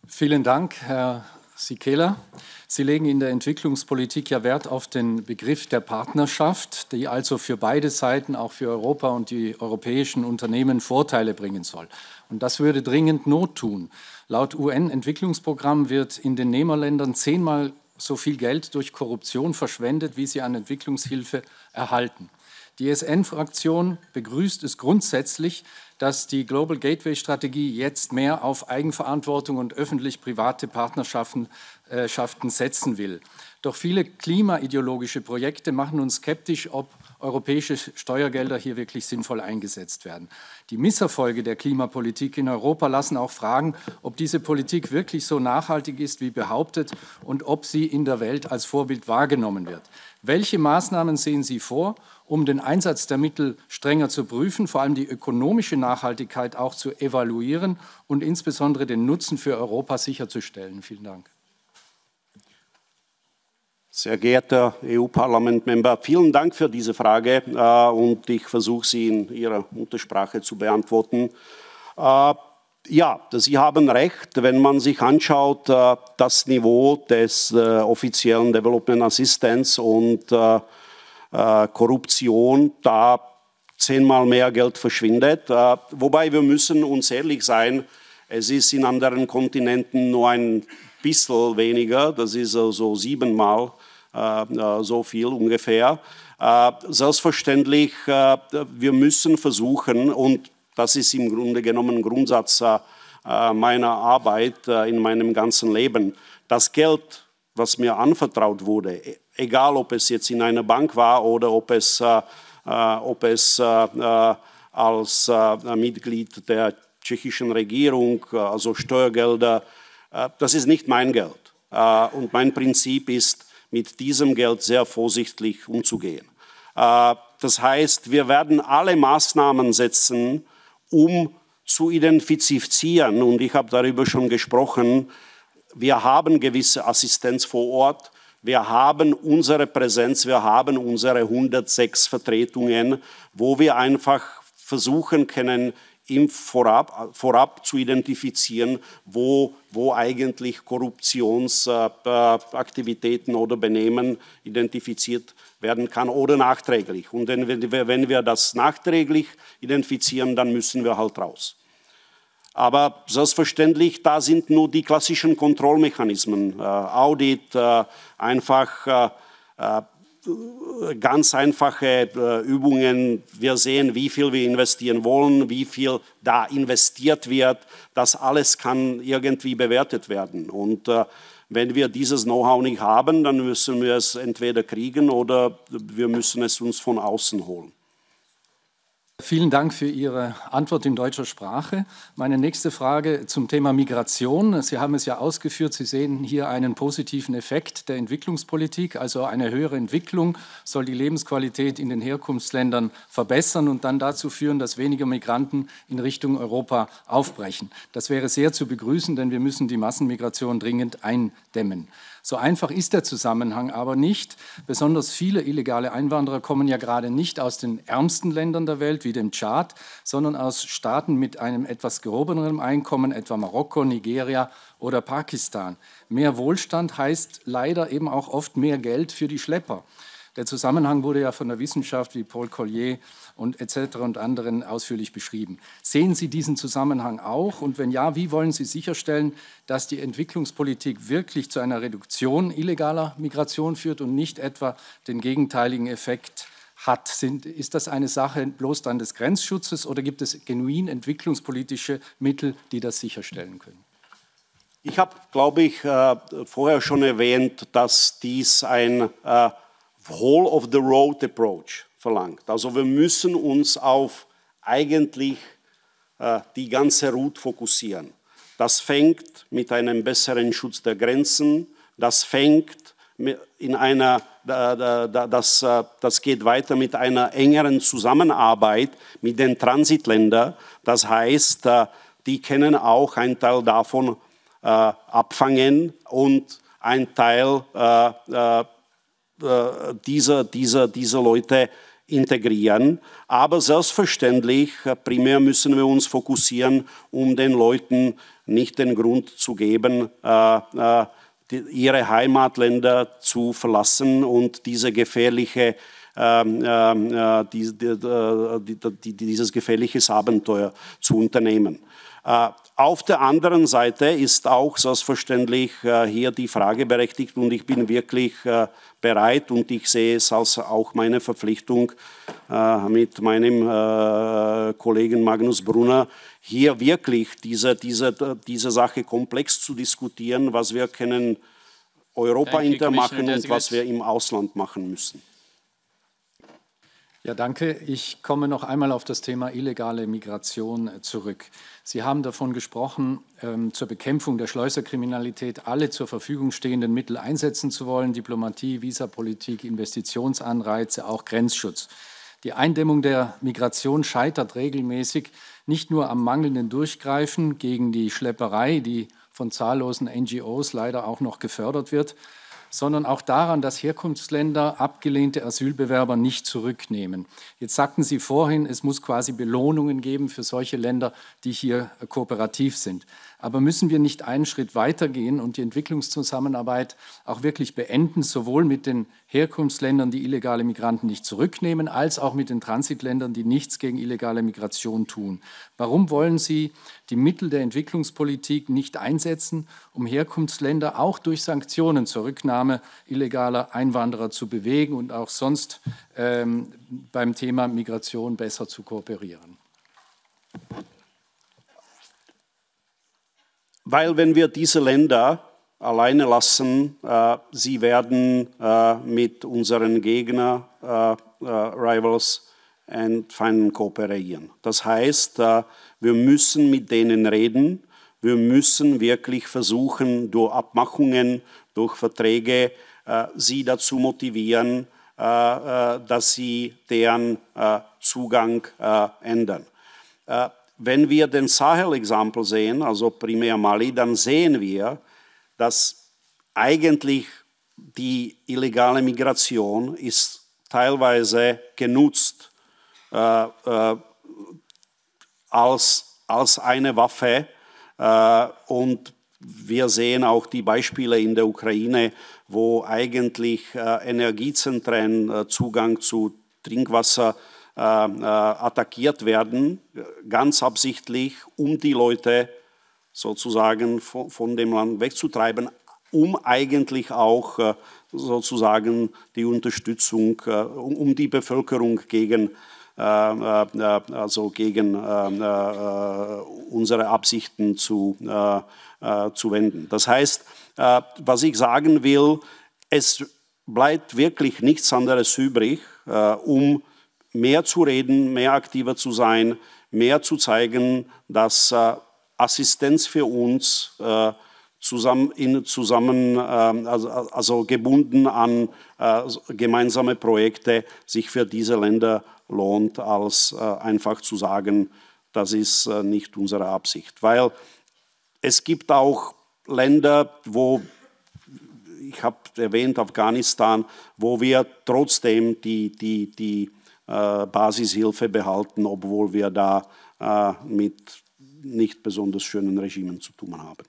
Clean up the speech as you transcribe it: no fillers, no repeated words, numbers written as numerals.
Vielen Dank, Herr Sikela. Sie legen in der Entwicklungspolitik ja Wert auf den Begriff der Partnerschaft, die also für beide Seiten, auch für Europa und die europäischen Unternehmen, Vorteile bringen soll. Und das würde dringend Not tun. Laut UN-Entwicklungsprogramm wird in den Nehmerländern 10-mal so viel Geld durch Korruption verschwendet, wie sie an Entwicklungshilfe erhalten. Die SN-Fraktion begrüßt es grundsätzlich, dass die Global Gateway-Strategie jetzt mehr auf Eigenverantwortung und öffentlich-private Partnerschaften setzen will. Doch viele klimaideologische Projekte machen uns skeptisch, ob europäische Steuergelder hier wirklich sinnvoll eingesetzt werden. Die Misserfolge der Klimapolitik in Europa lassen auch fragen, ob diese Politik wirklich so nachhaltig ist, wie behauptet, und ob sie in der Welt als Vorbild wahrgenommen wird. Welche Maßnahmen sehen Sie vor, um den Einsatz der Mittel strenger zu prüfen, vor allem die ökonomische Nachhaltigkeit auch zu evaluieren und insbesondere den Nutzen für Europa sicherzustellen? Vielen Dank. Sehr geehrter EU-Parlament-Member, vielen Dank für diese Frage und ich versuche sie in Ihrer Muttersprache zu beantworten. Ja, Sie haben recht, wenn man sich anschaut, das Niveau des offiziellen Development Assistance und Korruption, da 10-mal mehr Geld verschwindet. Wobei wir müssen uns ehrlich sein, es ist in anderen Kontinenten nur ein bisschen weniger, das ist so 7-mal so viel ungefähr. Selbstverständlich, wir müssen versuchen, und das ist im Grunde genommen Grundsatz meiner Arbeit in meinem ganzen Leben, das Geld, was mir anvertraut wurde, egal ob es jetzt in einer Bank war oder ob es als Mitglied der tschechischen Regierung, also Steuergelder, das ist nicht mein Geld. Und mein Prinzip ist, mit diesem Geld sehr vorsichtig umzugehen. Das heißt, wir werden alle Maßnahmen setzen, um zu identifizieren, und ich habe darüber schon gesprochen, wir haben gewisse Assistenz vor Ort, wir haben unsere Präsenz, wir haben unsere 106 Vertretungen, wo wir einfach versuchen können, vorab zu identifizieren, wo eigentlich Korruptionsaktivitäten oder Benehmen identifiziert werden kann oder nachträglich. Und wenn wir das nachträglich identifizieren, dann müssen wir halt raus. Aber selbstverständlich, da sind nur die klassischen Kontrollmechanismen, Audit, ganz einfache Übungen. Wir sehen, wie viel wir investieren wollen, wie viel da investiert wird. Das alles kann irgendwie bewertet werden. Und wenn wir dieses Know-how nicht haben, dann müssen wir es entweder kriegen oder wir müssen es uns von außen holen. Vielen Dank für Ihre Antwort in deutscher Sprache. Meine nächste Frage zum Thema Migration. Sie haben es ja ausgeführt, Sie sehen hier einen positiven Effekt der Entwicklungspolitik, also eine höhere Entwicklung soll die Lebensqualität in den Herkunftsländern verbessern und dann dazu führen, dass weniger Migranten in Richtung Europa aufbrechen. Das wäre sehr zu begrüßen, denn wir müssen die Massenmigration dringend eindämmen. So einfach ist der Zusammenhang aber nicht. Besonders viele illegale Einwanderer kommen ja gerade nicht aus den ärmsten Ländern der Welt, wie dem Tschad, sondern aus Staaten mit einem etwas gehobeneren Einkommen, etwa Marokko, Nigeria oder Pakistan. Mehr Wohlstand heißt leider eben auch oft mehr Geld für die Schlepper. Der Zusammenhang wurde ja von der Wissenschaft wie Paul Collier und etc. und anderen ausführlich beschrieben. Sehen Sie diesen Zusammenhang auch? Und wenn ja, wie wollen Sie sicherstellen, dass die Entwicklungspolitik wirklich zu einer Reduktion illegaler Migration führt und nicht etwa den gegenteiligen Effekt hat? Ist das eine Sache bloß dann des Grenzschutzes oder gibt es genuin entwicklungspolitische Mittel, die das sicherstellen können? Ich habe, glaube ich, vorher schon erwähnt, dass dies ein Whole-of-the-Road-Approach verlangt. Also wir müssen uns auf eigentlich die ganze Route fokussieren. Das fängt mit einem besseren Schutz der Grenzen, das fängt in einer, das geht weiter mit einer engeren Zusammenarbeit mit den Transitländern. Das heißt, die können auch einen Teil davon abfangen und ein Teil diese Leute integrieren. Aber selbstverständlich, primär müssen wir uns fokussieren, um den Leuten nicht den Grund zu geben, ihre Heimatländer zu verlassen und dieses gefährliche Abenteuer zu unternehmen. Auf der anderen Seite ist auch selbstverständlich hier die Frage berechtigt und ich bin wirklich bereit und ich sehe es als auch meine Verpflichtung mit meinem Kollegen Magnus Brunner, hier wirklich diese Sache komplex zu diskutieren, was wir können Europa-intern machen und was wir im Ausland machen müssen. Ja, danke. Ich komme noch einmal auf das Thema illegale Migration zurück. Sie haben davon gesprochen, zur Bekämpfung der Schleuserkriminalität alle zur Verfügung stehenden Mittel einsetzen zu wollen, Diplomatie, Visapolitik, Investitionsanreize, auch Grenzschutz. Die Eindämmung der Migration scheitert regelmäßig nicht nur am mangelnden Durchgreifen gegen die Schlepperei, die von zahllosen NGOs leider auch noch gefördert wird, sondern auch daran, dass Herkunftsländer abgelehnte Asylbewerber nicht zurücknehmen. Jetzt sagten Sie vorhin, es muss quasi Belohnungen geben für solche Länder, die hier kooperativ sind. Aber müssen wir nicht einen Schritt weitergehen und die Entwicklungszusammenarbeit auch wirklich beenden, sowohl mit den Herkunftsländern, die illegale Migranten nicht zurücknehmen, als auch mit den Transitländern, die nichts gegen illegale Migration tun? Warum wollen Sie die Mittel der Entwicklungspolitik nicht einsetzen, um Herkunftsländer auch durch Sanktionen zur Rücknahme illegaler Einwanderer zu bewegen und auch sonst beim Thema Migration besser zu kooperieren? Weil wenn wir diese Länder alleine lassen, sie werden mit unseren Gegnern, Rivals und Feinden kooperieren. Das heißt, wir müssen mit denen reden, wir müssen wirklich versuchen, durch Abmachungen, durch Verträge, sie dazu motivieren, dass sie deren Zugang ändern. Wenn wir den Sahel-Exempel sehen, also primär Mali, dann sehen wir, dass eigentlich die illegale Migration ist teilweise genutzt als eine Waffe. Und wir sehen auch die Beispiele in der Ukraine, wo eigentlich Energiezentren Zugang zu Trinkwasser attackiert werden, ganz absichtlich, um die Leute sozusagen von dem Land wegzutreiben, um eigentlich auch sozusagen die Unterstützung, um die Bevölkerung gegen unsere Absichten zu wenden. Das heißt, was ich sagen will, es bleibt wirklich nichts anderes übrig, um mehr zu reden, mehr aktiver zu sein, mehr zu zeigen, dass Assistenz für uns gebunden an gemeinsame Projekte sich für diese Länder lohnt, als einfach zu sagen, das ist nicht unsere Absicht. Weil es gibt auch Länder, wo, ich habe erwähnt, Afghanistan, wo wir trotzdem die Basishilfe behalten, obwohl wir da mit nicht besonders schönen Regimen zu tun haben.